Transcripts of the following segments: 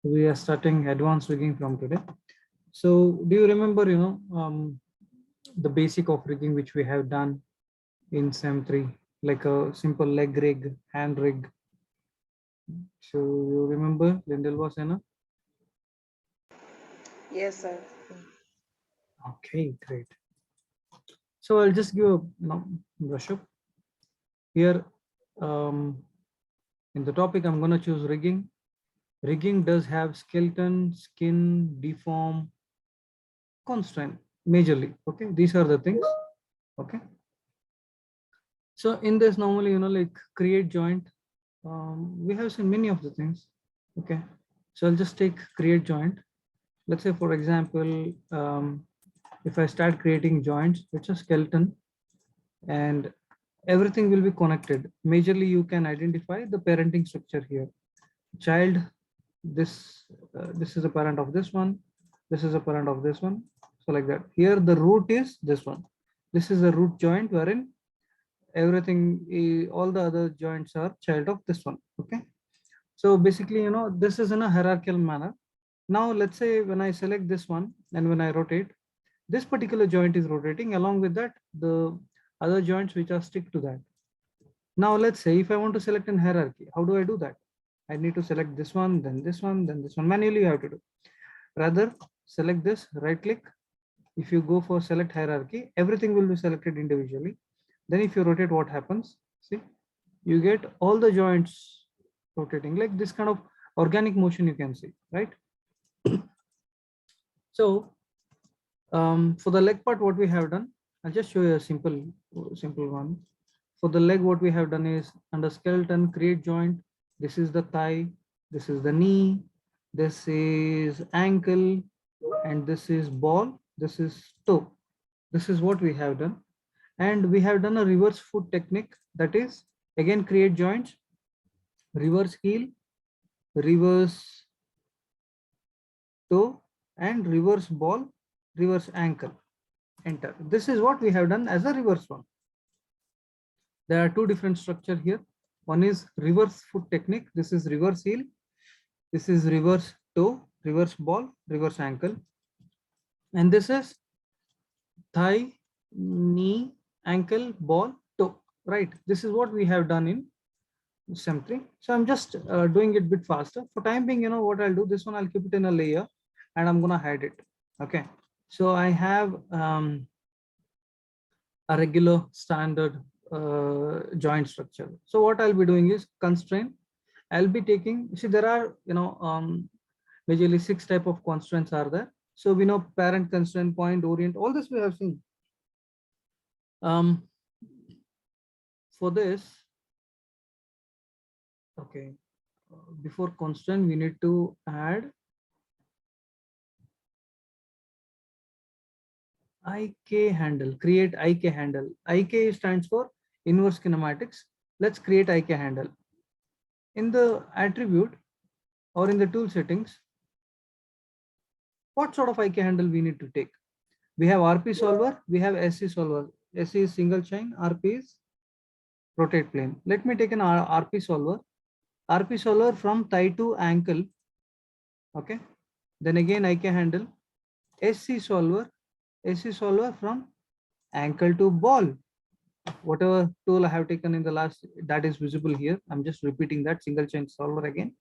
We are starting advanced rigging from today. So do you remember, the basic of rigging which we have done in SEM 3, like a simple leg rig, hand rig. So you remember, Lindell was Anna? Yes, sir. Okay, great. So I'll just give a brush up here. In the topic, I'm going to choose rigging. Rigging does have skeleton, skin, deform, constraint majorly. Okay, these are the things. Okay. So in this normally, like create joint, we have seen many of the things. Okay. So I'll just take create joint. Let's say, for example, if I start creating joints, which are skeleton, and everything will be connected. Majorly, you can identify the parenting structure here. Child, this is a parent of this one. This is a parent of this one. So like that. Here, the root is this one. This is a root joint wherein everything, all the other joints are child of this one. Okay. So basically, this is in a hierarchical manner. Now let's say when I select this one and when I rotate, this particular joint is rotating, along with that the other joints which are stick to that. Now let's say if I want to select in hierarchy, how do I do that? I need to select this one, then this one, then this one. Manually you have to do. Rather, select this, right click. If you go for select hierarchy, everything will be selected individually. Then if you rotate, what happens? See, you get all the joints rotating, like this kind of organic motion you can see, right? So for the leg part, what we have done, I'll just show you a simple one. For the leg, what we have done is under skeleton, create joint. This is the thigh, this is the knee, this is ankle, and this is ball, this is toe. This is what we have done. And we have done a reverse foot technique, that is again create joints, reverse heel, reverse toe, and reverse ball, reverse ankle. Enter. This is what we have done as a reverse one. There are two different structure here. One is reverse foot technique. This is reverse heel. This is reverse toe, reverse ball, reverse ankle. And this is thigh, knee, ankle, ball, toe. Right. This is what we have done in SEM 3. So I'm just doing it a bit faster. For time being, what I'll do, this one I'll keep it in a layer and I'm going to hide it. Okay. So I have a regular standard joint structure. So what I'll be doing is constraint. I'll be taking, see, there are, majorly 6 type of constraints are there. So we know parent, constraint, point, orient, all this we have seen. For this, okay, before constraint, we need to add IK handle, create IK handle. IK stands for inverse kinematics. Let's create IK handle. In the attribute or in the tool settings, what sort of IK handle we need to take? We have RP solver, we have SC solver. SC is single chain, RP is rotate plane. Let me take an RP solver. RP solver from thigh to ankle. Okay. Then again IK handle. SC solver. SC solver from ankle to ball. Whatever tool I have taken in the last, that is visible here. I'm just repeating that single chain solver again.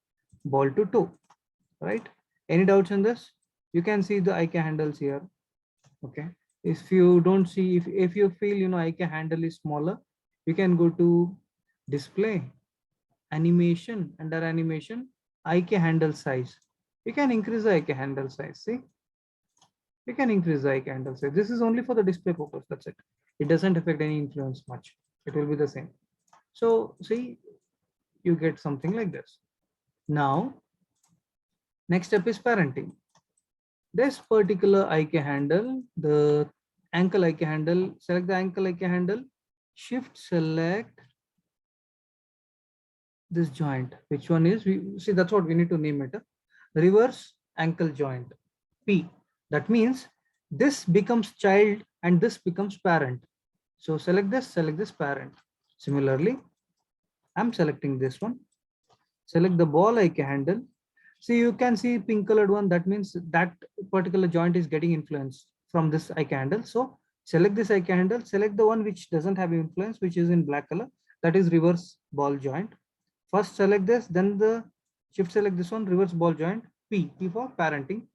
Ball to toe. Right. Any doubts in this? You can see the IK handles here. Okay. If you don't see, if you feel, IK handle is smaller, you can go to display, animation, under animation, IK handle size. You can increase the IK handle size. See, you can increase the IK handle size. This is only for the display purpose. That's it. It doesn't affect any influence much. It will be the same. So see, you get something like this. Now, next step is parenting. This particular IK handle, the ankle IK handle, select the ankle IK handle, shift select this joint. Which one is, we see, that's what we need to name it. Reverse ankle joint, P. That means this becomes child and this becomes parent. So select this parent. Similarly, I'm selecting this one. Select the ball IK handle. See, you can see pink colored one. That means that particular joint is getting influence from this IK handle. So select this IK handle, select the one which doesn't have influence, which is in black color. That is reverse ball joint. First select this, then the shift select this one, reverse ball joint, P for parenting.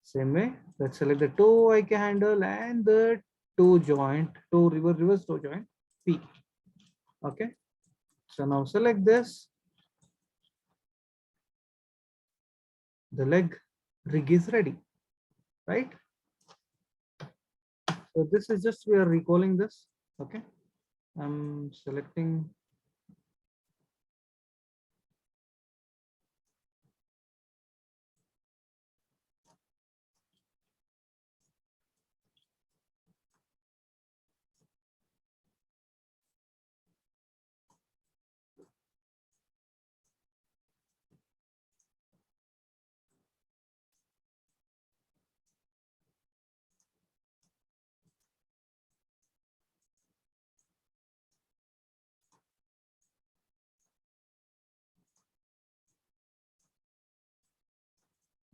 Same way, let's select the toe IK handle and the toe joint, toe reverse toe joint, P. Okay. So now select this. The leg rig is ready, right? So this is just, we are recalling this. Okay. I'm selecting.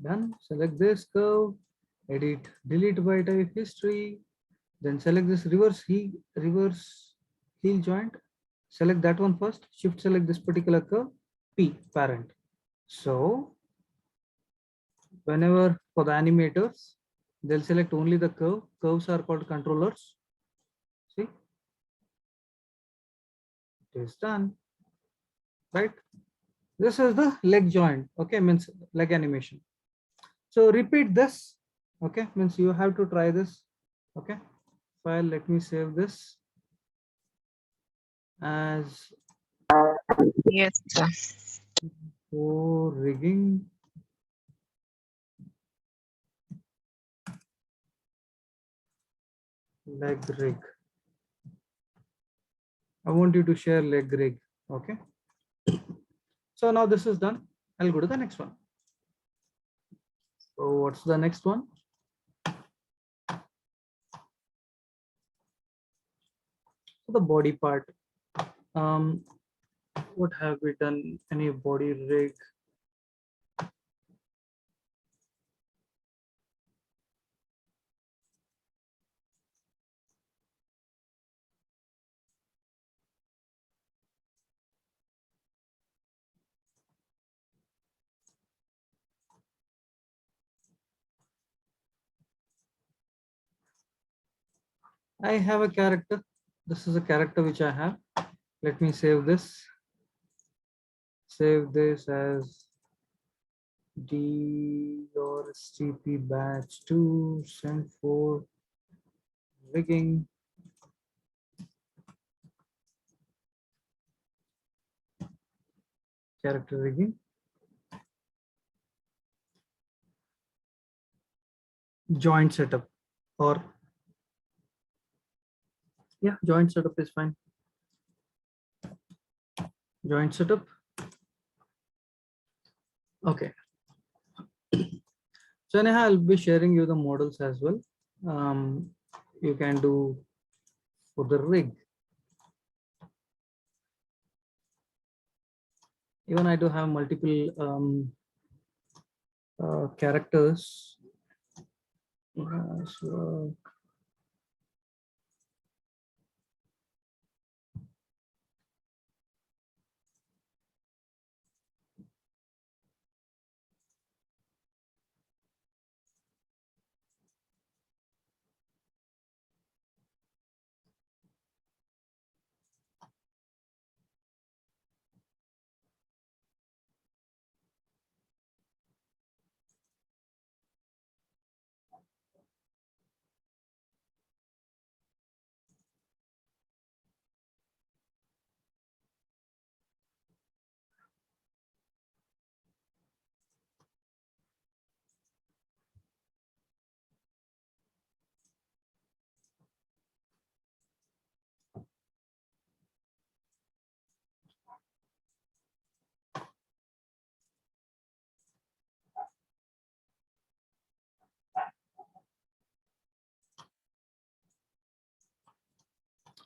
Done. Select this curve, edit, delete by type history. Then select this reverse heel joint. Select that one first. Shift select this particular curve, P parent. So whenever for the animators, they'll select only the curve. Curves are called controllers. See, it is done, right? This is the leg joint. Okay, means leg animation. So repeat this. Okay, means you have to try this. Okay, file. Let me save this as Yes, sir. for rigging. Leg rig. I want you to share leg rig. Okay. So now this is done. I'll go to the next one. So what's the next one? So the body part. Um, what have we done? Any body rig? I have a character. This is a character which I have. Let me save this. Save this as D or STP batch 2, send for rigging. Character rigging. Joint setup, or yeah, joint setup is fine. Joint setup. Okay. So anyhow, I'll be sharing you the models as well. You can do for the rig. Even I do have multiple characters. So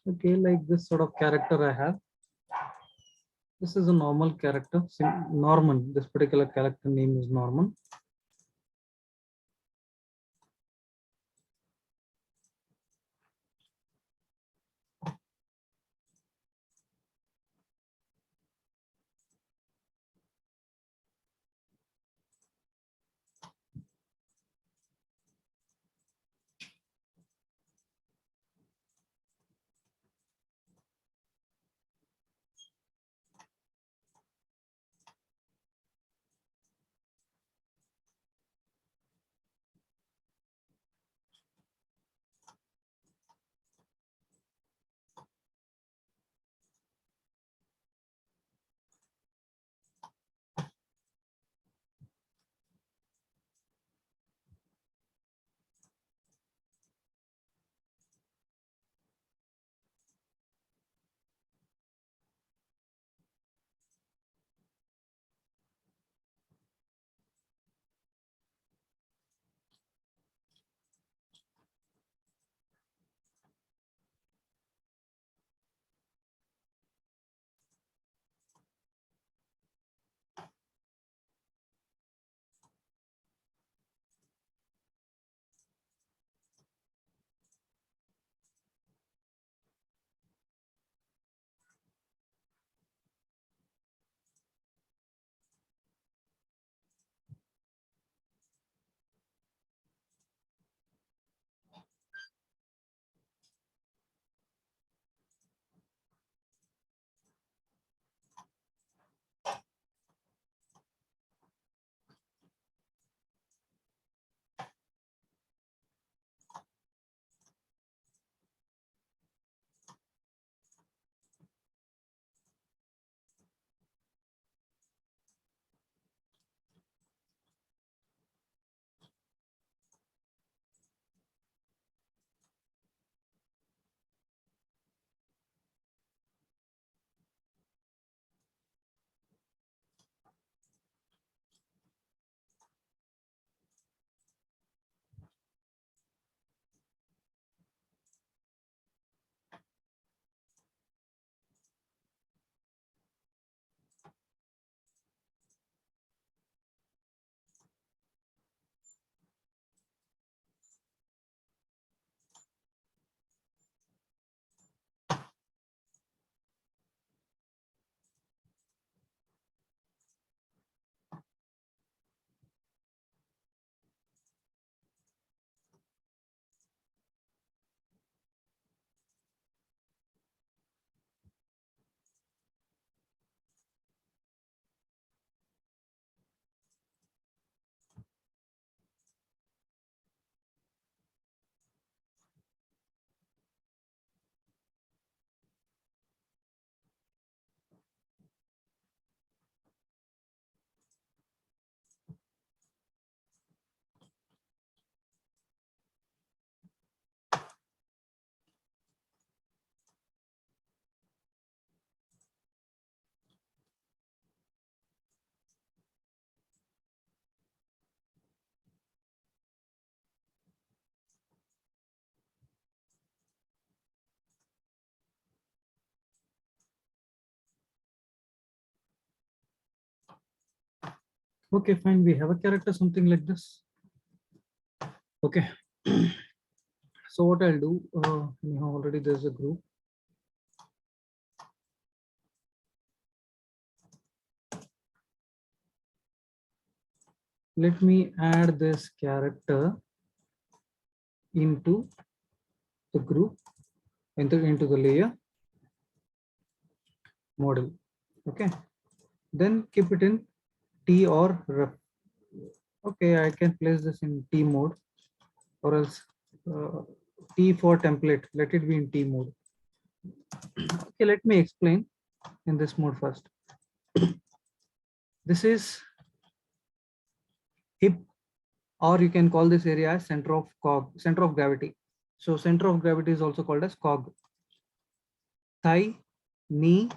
okay, like this sort of character I have. This is a normal character, Norman. This particular character name is Norman. Okay, fine. We have a character something like this. Okay. So what I'll do, anyhow, already there's a group. Let me add this character into the group, into the layer model. Okay. Then keep it in T or ref. Okay, I can place this in T mode, or else uh, T for template. Let it be in T mode. Okay, let me explain in this mode first. This is hip, or you can call this area as center of center of gravity. So center of gravity is also called as cog. Thigh, knee,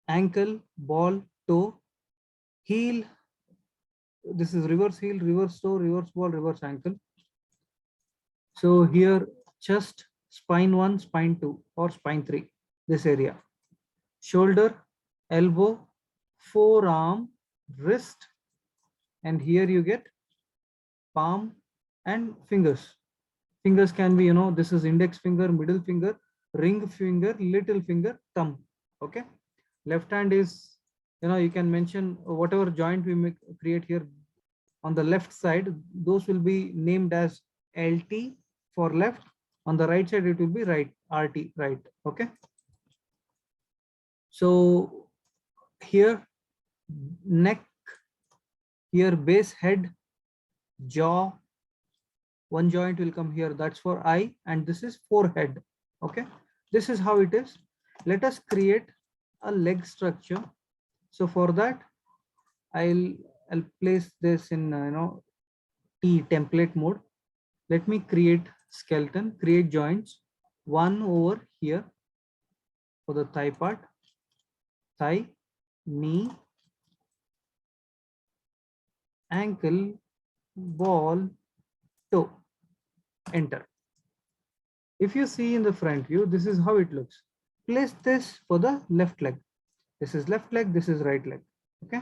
ankle, ball, toe, heel. This is reverse heel, reverse toe, reverse ball, reverse ankle. So here chest, spine 1, spine 2, or spine 3, this area. Shoulder, elbow, forearm, wrist, and here you get palm and fingers. Fingers can be, this is index finger, middle finger, ring finger, little finger, thumb. Okay. Left hand is, you can mention whatever joint we make, create here on the left side, those will be named as LT for left. On the right side, it will be right, RT, right. Okay. So here, neck, here base, head, jaw, one joint will come here, that's for eye, and this is forehead. Okay, this is how it is. Let us create a leg structure. So for that, I'll place this in T template mode. Let me create skeleton, create joints, one over here for the thigh part, thigh, knee, ankle, ball, toe, enter. If you see in the front view, this is how it looks. Place this for the left leg. This is left leg, this is right leg. Okay.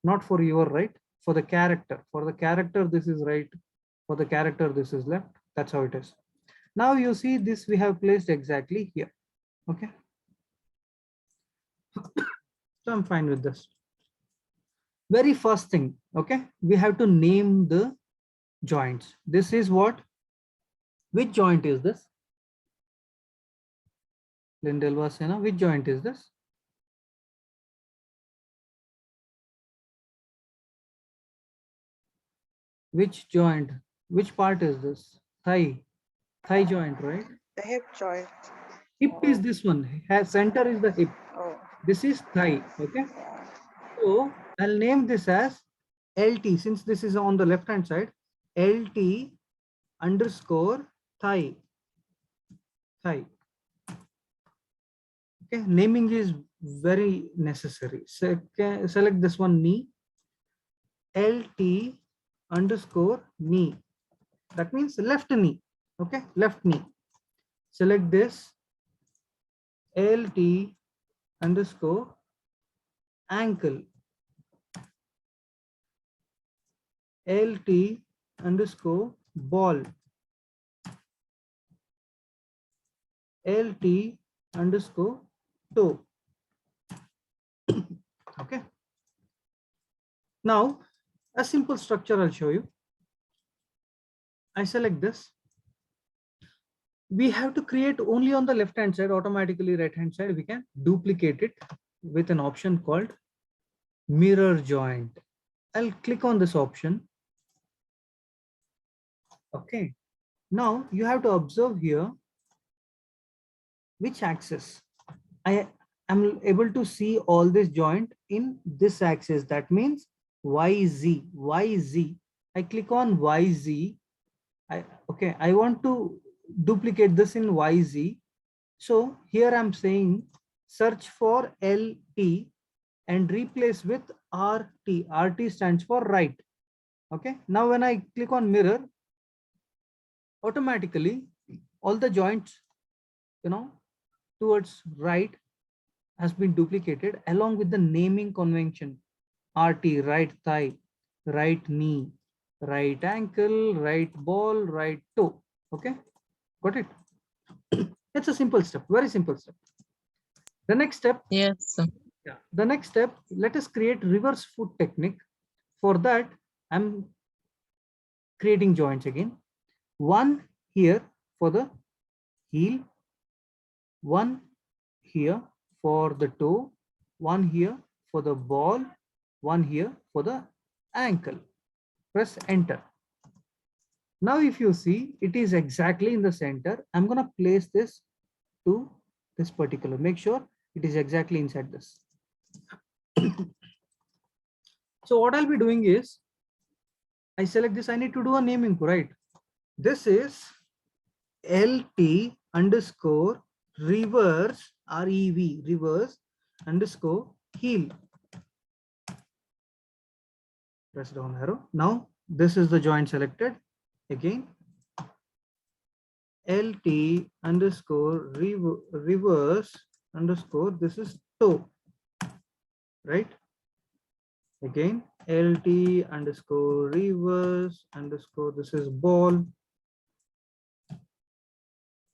Not for your right, for the character. For the character, this is right. For the character, this is left. That's how it is. Now you see this we have placed exactly here. Okay. So I'm fine with this. Very first thing, okay, we have to name the joints. This is what? Which joint is this? Lindelwa Sena, which joint is this? Which joint? Which part is this? Thigh. Thigh joint, right? The hip joint. Hip is this one. Center is the hip. Oh. This is thigh. Okay. So I'll name this as LT, since this is on the left hand side. LT underscore thigh. Thigh. Okay. Naming is very necessary. So, select this one, knee. LT underscore knee. That means left knee. Okay. Left knee. Select this. LT underscore ankle. LT underscore ball. LT underscore toe. Okay. Now a simple structure I'll show you. I select this. We have to create only on the left hand side, automatically right hand side we can duplicate it with an option called mirror joint. I'll click on this option. Okay. Now you have to observe here which axis. I am able to see all this joint in this axis. That means YZ, YZ. I click on YZ. Okay, I want to duplicate this in YZ. So here I'm saying search for LT and replace with RT. RT stands for right. Okay, now when I click on mirror, automatically all the joints, towards right has been duplicated along with the naming convention. RT, right thigh, right knee, right ankle, right ball, right toe. Okay, got it? It's a simple step, very simple step. The next step. Yes, sir. Yeah, the next step, let us create reverse foot technique. For that, I'm creating joints again. One here for the heel, one here for the toe, one here for the ball, one here for the ankle. Press enter. Now if you see, it is exactly in the center. I'm going to place this to this particular, make sure it is exactly inside this. So what I'll be doing is, I select this, I need to do a naming, right? This is LT underscore reverse, REV, reverse underscore heel. Press down arrow. Now this is the joint selected. Again, LT underscore reverse underscore, this is toe, right? Again, LT underscore reverse underscore, this is ball.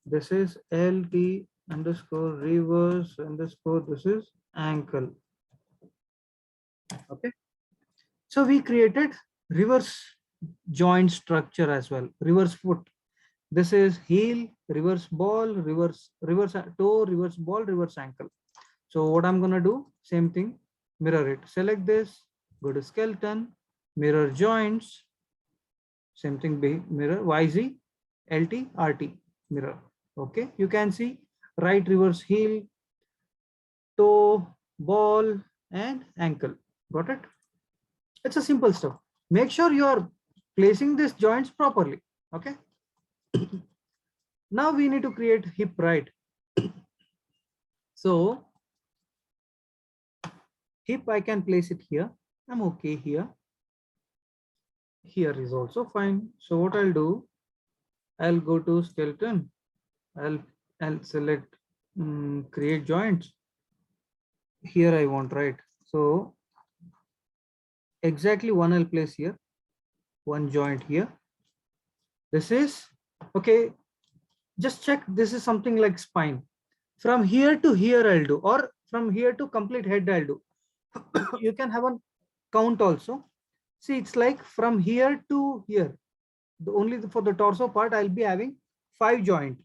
This is LT underscore reverse underscore, this is ankle. Okay. So we created reverse joint structure as well, reverse foot. This is heel, reverse ball, reverse toe, reverse ball, reverse ankle. So what I'm gonna do, same thing, mirror it. Select this, go to skeleton, mirror joints, same thing, mirror YZ, LT, RT, mirror. Okay, you can see right reverse heel, toe, ball, and ankle. Got it? It's a simple stuff. Make sure you are placing these joints properly. Okay. Now we need to create hip, right? So hip, I can place it here. I'm okay here. Here is also fine. So what I'll do, I'll go to skeleton. I'll select create joints. Here I want, right? So exactly one I'll place here, one joint here. This is okay. Just check. This is something like spine. From here to here I'll do, or from here to complete head I'll do. You can have a count also. See, it's like from here to here. Only for the torso part I'll be having 5 joint.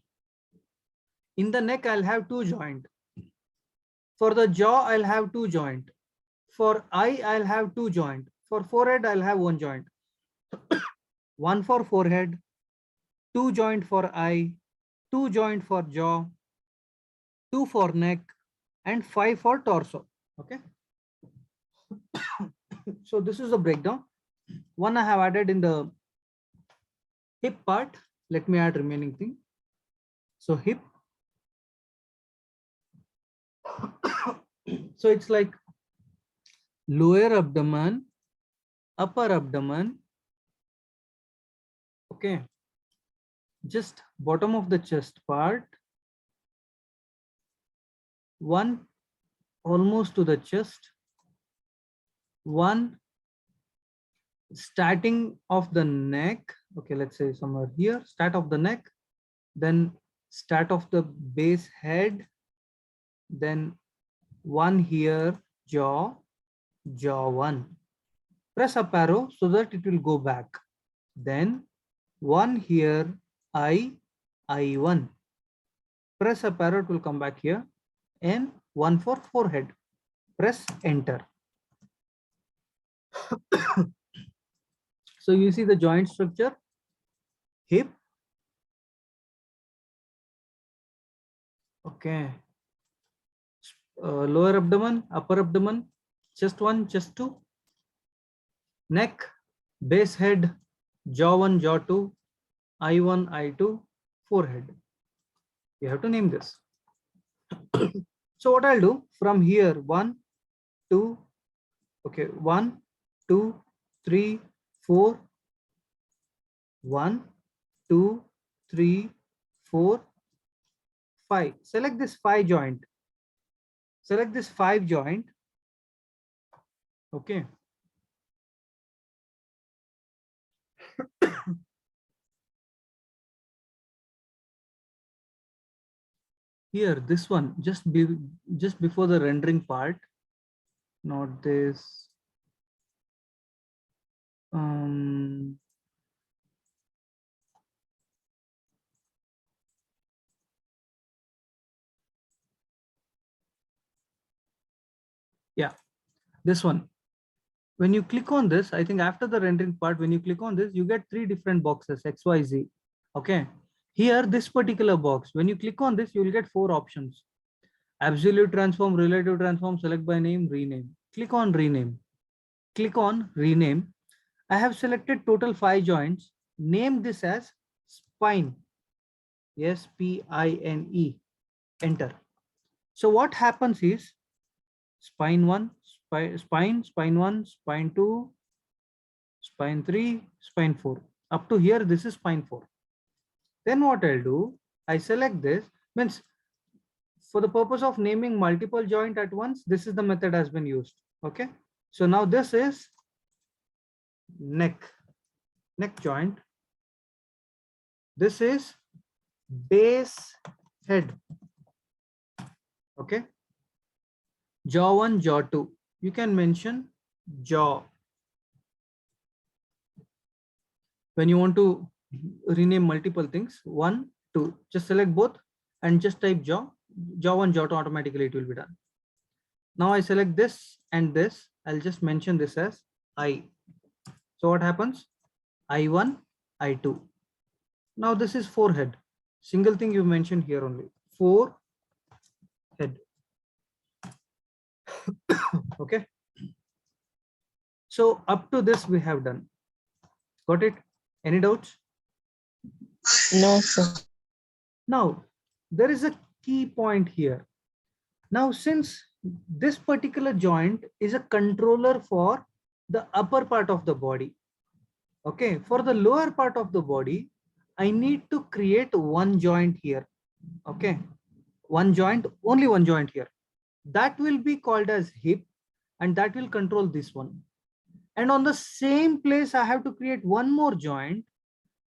In the neck I'll have 2 joint. For the jaw I'll have 2 joint. For eye I'll have 2 joint. For forehead I'll have 1 joint. One for forehead, 2 joint for eye, 2 joint for jaw, 2 for neck, and 5 for torso. Okay. So this is the breakdown. One I have added in the hip part. Let me add remaining thing. So hip. So it's like lower abdomen, upper abdomen. Okay. Just bottom of the chest part. One almost to the chest. One starting of the neck. Okay, let's say somewhere here, start of the neck, then start of the base head, then one here, jaw, jaw one. Press up arrow so that it will go back. Then one here, eye one. Press up arrow, it will come back here, and one for forehead. Press enter. So you see the joint structure, hip. Okay. Lower abdomen, upper abdomen, chest 1, chest 2, neck, base head, jaw 1, jaw 2, eye 1, eye 2, forehead. You have to name this. So what I'll do from here, 1, 2, okay, 1, 2, 3, 4, 1, 2, 3, 4, 5. Select this 5 joint. Select this 5 joint. Okay. Here, this one, just before the rendering part, not this. Yeah, this one. When you click on this, I think after the rendering part, when you click on this, you get 3 different boxes, X, Y, Z. Okay. Here, this particular box, when you click on this, you will get 4 options. Absolute transform, relative transform, select by name, rename. Click on rename. Click on rename. I have selected total 5 joints. Name this as spine. S-P-I-N-E. Enter. So what happens is spine 1, spine 1, spine 2, spine 3, spine 4. Up to here, this is spine 4. Then what I'll do, I select this, means for the purpose of naming multiple joint at once, this is the method has been used. Okay. So now this is neck joint. This is base head. Okay. Jaw 1, jaw 2. You can mention jaw. When you want to rename multiple things, 1, 2, just select both and just type jaw. Jaw 1, jaw 2, automatically it will be done. Now I select this and this. I'll just mention this as I. So what happens? I1, I2. Now this is forehead. Single thing you mentioned here only. Forehead. Okay. So up to this we have done. Got it? Any doubts? No, sir. Now there is a key point here. Now since this particular joint is a controller for the upper part of the body. Okay, for the lower part of the body, I need to create one joint here. Okay, one joint, only one joint here. That will be called as hip, and that will control this one. And on the same place, I have to create one more joint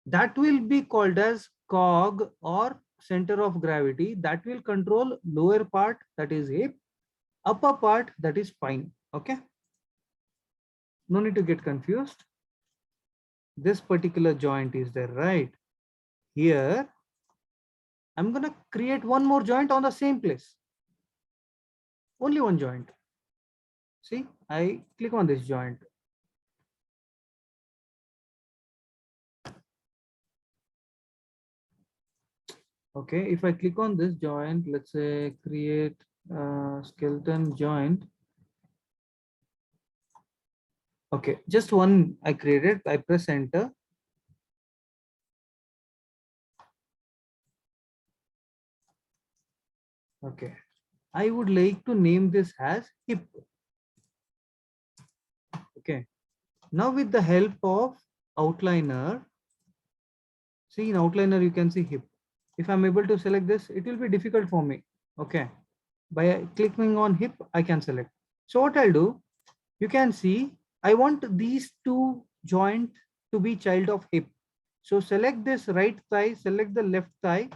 that will be called as cog or center of gravity. That will control lower part, that is hip, upper part, that is spine. Okay, no need to get confused. This particular joint is there, right? Here, I'm going to create one more joint on the same place. Only one joint. See, I click on this joint. Okay, if I click on this joint, let's say create skeleton joint. Okay, just one I created. I press enter. Okay, I would like to name this as hip. Okay, now with the help of outliner, see in outliner you can see hip. If I'm able to select this, it will be difficult for me. Okay, by clicking on hip, I can select. So what I'll do, you can see I want these two joint to be child of hip. So select this right thigh, select the left thigh,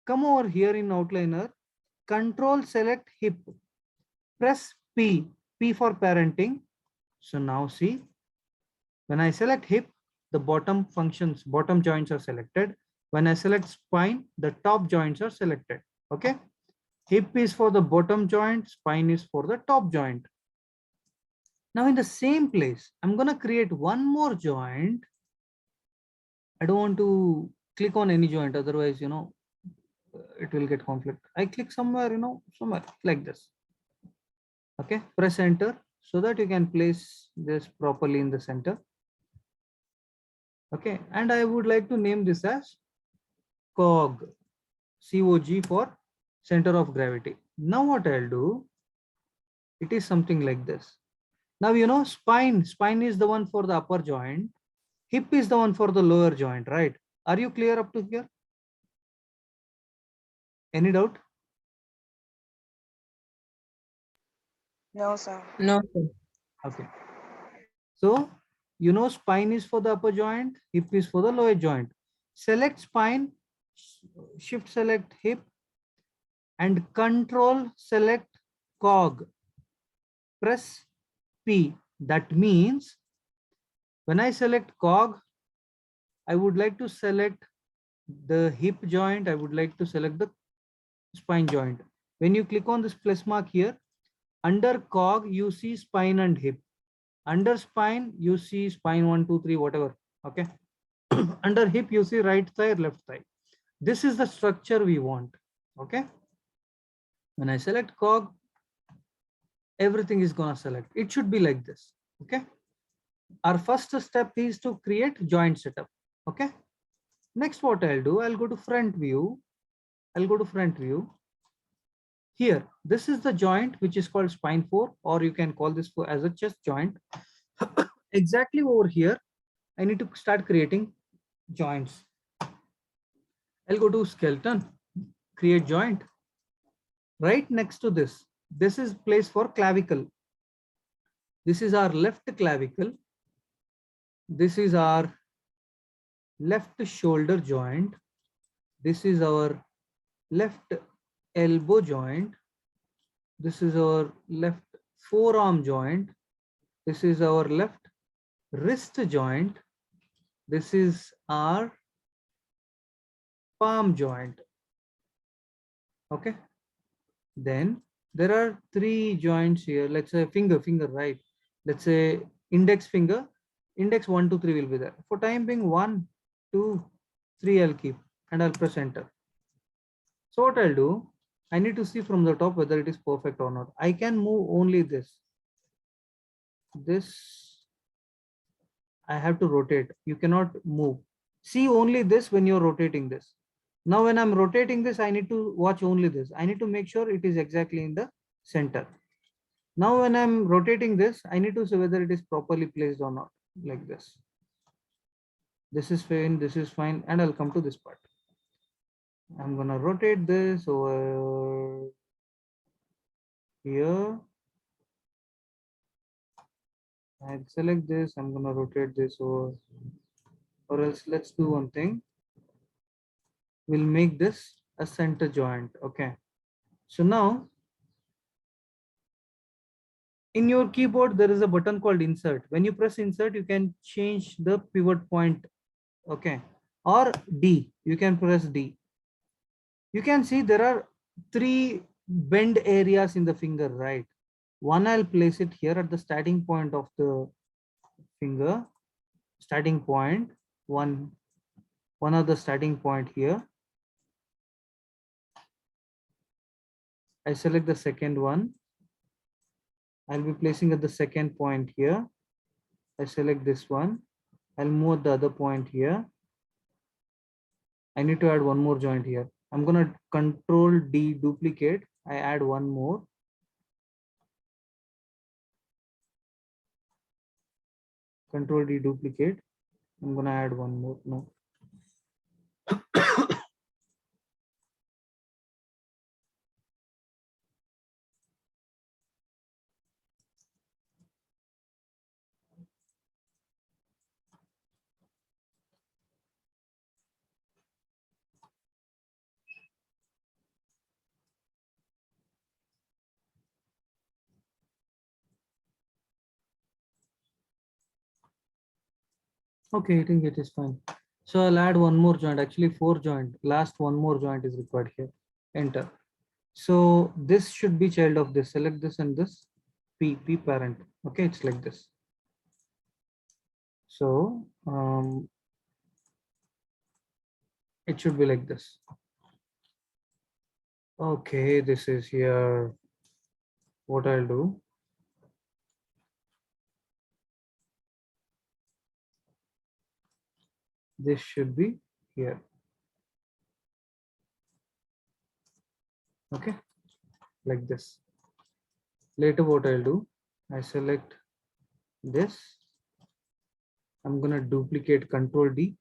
come over here in outliner, control select hip, press P, P for parenting. So now see, when I select hip, the bottom functions, bottom joints are selected. When I select spine, the top joints are selected. Okay. Hip is for the bottom joint, spine is for the top joint. Now in the same place, I'm going to create one more joint. I don't want to click on any joint, otherwise, you know, it will get conflict. I click somewhere, you know, somewhere like this. Okay, press enter so that you can place this properly in the center. Okay, and I would like to name this as COG, COG for center of gravity. Now what I'll do, it is something like this. Now, you know, spine is the one for the upper joint. Hip is the one for the lower joint, right? Are you clear up to here? Any doubt? No, sir. No, sir. Okay. So, you know, spine is for the upper joint, hip is for the lower joint. Select spine, shift select hip, and control select cog. Press P. That means when I select cog, I would like to select the hip joint. I would like to select the spine joint. When you click on this plus mark here, under cog, you see spine and hip. Under spine, you see spine 1, 2, 3, whatever. Okay. Under hip, you see right thigh, left thigh. This is the structure we want. Okay. When I select cog, everything is gonna select. It should be like this. Okay. Our first step is to create joint setup. Okay. Next, what I'll do, I'll go to front view. I'll go to front view. Here, this is the joint which is called spine 4, or you can call this for as a chest joint. Exactly over here, I need to start creating joints. I'll go to skeleton, create joint. Right next to this, this is place for clavicle. This is our left clavicle. This is our left shoulder joint. This is our left elbow joint. This is our left forearm joint. This is our left wrist joint. This is our palm joint. Okay. Then there are three joints here. Let's say finger, right? Let's say index finger, index 1, 2, 3 will be there. For time being 1, 2, 3 I'll keep and I'll press enter. So what I'll do, I need to see from the top whether it is perfect or not. I can move only this. This I have to rotate. You cannot move. See only this when you're rotating this. Now when I'm rotating this, I need to watch only this. I need to make sure it is exactly in the center. Now when I'm rotating this, I need to see whether it is properly placed or not, like this. This is fine, and I'll come to this part. I'm gonna rotate this over here. I'll select this, I'm gonna rotate this over, or else let's do one thing. We'll make this a center joint, okay? So now, in your keyboard, there is a button called insert. When you press insert, you can change the pivot point, okay? Or D, you can press D. You can see there are three bend areas in the finger, right? One, I'll place it here at the starting point of the finger, starting point, one of the starting point here. I select the second one. I'll be placing at the second point here. I select this one. I'll move the other point here. I need to add one more joint here. I'm gonna control D, duplicate. I add one more. Control D, duplicate. I'm gonna add one more. No. Okay, I think it is fine. So I'll add one more joint, actually 4 joint. Last one more joint is required here. Enter. So this should be child of this. Select this and this. P parent. Okay, it's like this. So it should be like this. Okay, this is here. What I'll do. This should be here. Okay, like this. Later, what I'll do, I select this. I'm gonna duplicate Control D,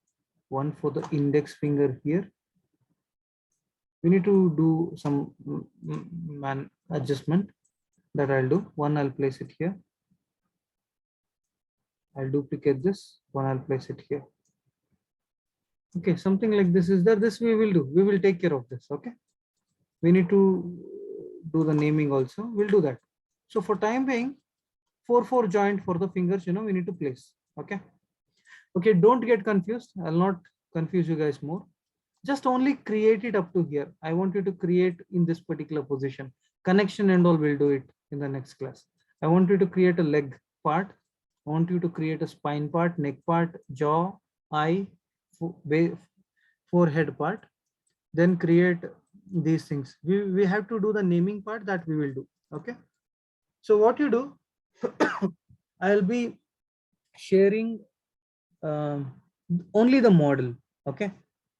one for the index finger here. We need to do some adjustment that I'll do. One, I'll place it here. I'll duplicate this. One, I'll place it here. Okay, something like this is there. This we will do. We will take care of this. Okay. We need to do the naming also. We'll do that. So for time being, 4 joint for the fingers, we need to place. Okay. Okay, don't get confused. I'll not confuse you guys more. Just only create it up to here. I want you to create in this particular position. Connection and all, we'll do it in the next class. I want you to create a leg part. I want you to create a spine part, neck part, jaw, eye, forehead part. Then create these things. We have to do the naming part, that we will do. Okay. So what you do, I'll be sharing only the model. Okay.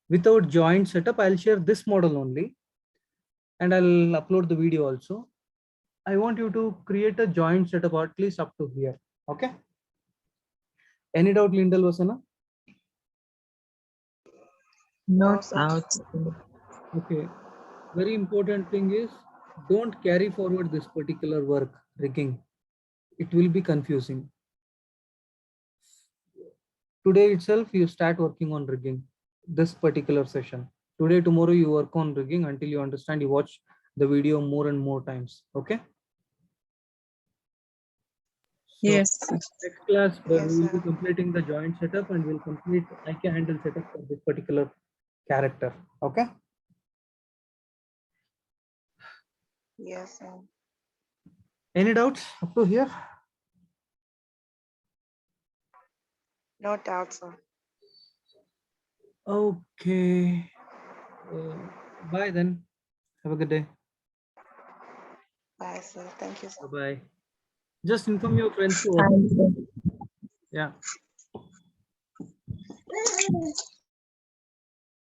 Without joint setup, I'll share this model only, and I'll upload the video also. I want you to create a joint setup at least up to here. Okay. Any doubt, Lindell Vasana? No sir. doubt. Okay. Very important thing is don't carry forward this particular work, rigging. It will be confusing. Today itself, you start working on rigging this particular session. Today, tomorrow, you work on rigging until you understand. You watch the video more and more times. Okay. So Yes, sir. next class, we Yes, will be sir. completing the joint setup and we'll complete IK handle setup for this particular character. Okay. Yes, sir. Any doubts up to here? No doubt, sir. Okay. Bye then. Have a good day. Bye, sir. Thank you, sir. Bye bye. Just inform your friends to. Thank you. Yeah.